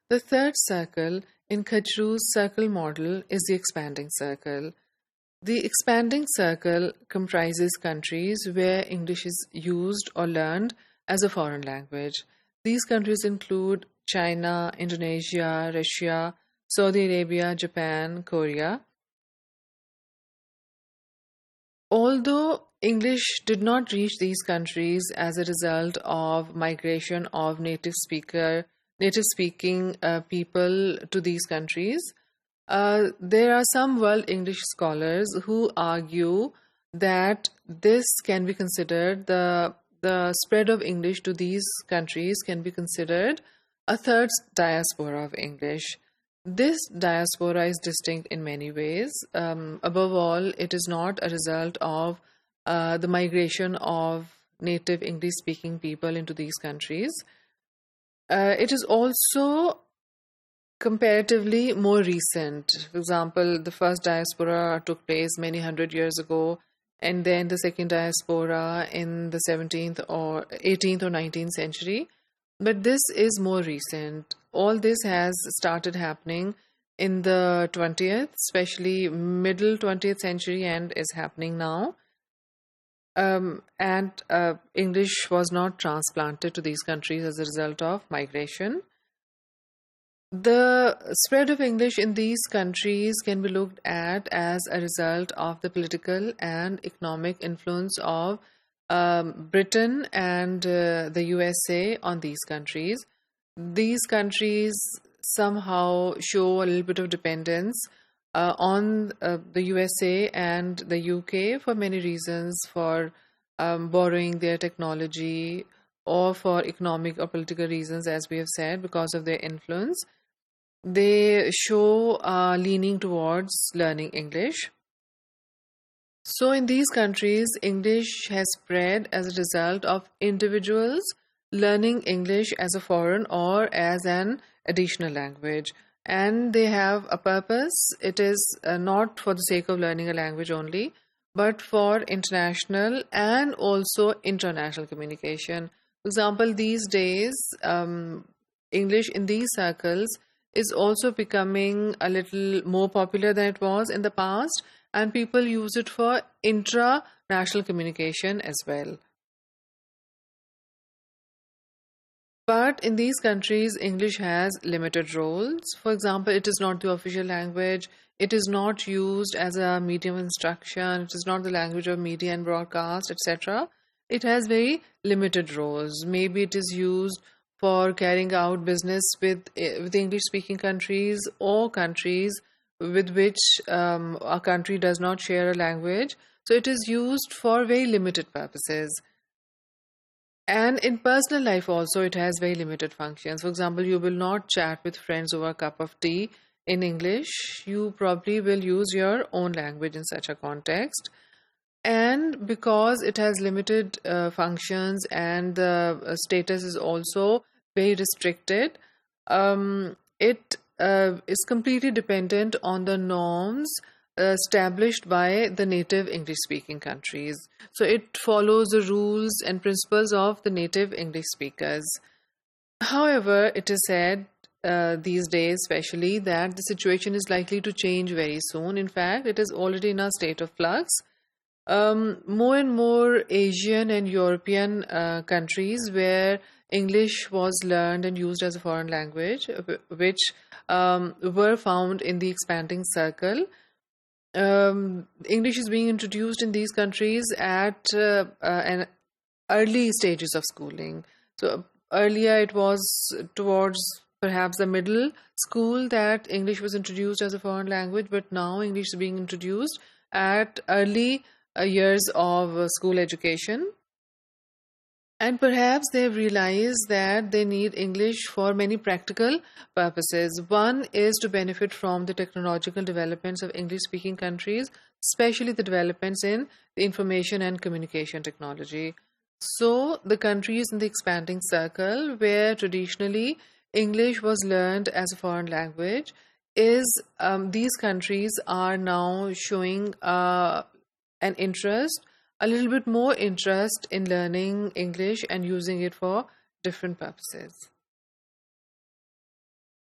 The third circle in Khajru's circle model is the expanding circle. The expanding circle comprises countries where English is used or learned as a foreign language. These countries include China, Indonesia, Russia, Saudi Arabia, Japan, Korea. Although English did not reach these countries as a result of migration of native speaking people to these countries, there are some world English scholars who argue that this can be considered the spread of English to these countries can be considered a third diaspora of English. This diaspora is distinct in many ways. Above all, it is not a result of the migration of native English speaking people into these countries. It is also comparatively more recent. For example, the first diaspora took place many hundred years ago, and then the second diaspora in the 17th or 18th or 19th century. But this is more recent. All this has started happening in the 20th, especially middle 20th century, and is happening now. And English was not transplanted to these countries as a result of migration. The spread of English in these countries can be looked at as a result of the political and economic influence of Britain and the USA on these countries. These countries somehow show a little bit of dependence on the USA and the UK for many reasons, for borrowing their technology or for economic or political reasons, as we have said, because of their influence. They show leaning towards learning English. So in these countries, English has spread as a result of individuals learning English as a foreign or as an additional language. And they have a purpose. It is not for the sake of learning a language only, but for international and also international communication. For example, these days, English in these circles is also becoming a little more popular than it was in the past, and people use it for intra-national communication as well. But in these countries, English has limited roles. For example, it is not the official language, it is not used as a medium of instruction, it is not the language of media and broadcast, etc. It has very limited roles. Maybe it is used for carrying out business with English-speaking countries or countries with which a country does not share a language. So it is used for very limited purposes. And in personal life also, it has very limited functions. For example, you will not chat with friends over a cup of tea in English. You probably will use your own language in such a context. And because it has limited functions and the status is also very restricted, it is completely dependent on the norms established by the native English-speaking countries. So it follows the rules and principles of the native English speakers. However, it is said these days especially that the situation is likely to change very soon. In fact, it is already in a state of flux. More and more Asian and European countries where English was learned and used as a foreign language, which were found in the expanding circle. English is being introduced in these countries at an early stages of schooling. So earlier it was towards perhaps the middle school that English was introduced as a foreign language, but now English is being introduced at early years of school education. And perhaps they've realized that they need English for many practical purposes. One is to benefit from the technological developments of English-speaking countries, especially the developments in the information and communication technology. So the countries in the expanding circle, where traditionally English was learned as a foreign language, these countries are now showing an interest, a little bit more interest in learning English and using it for different purposes.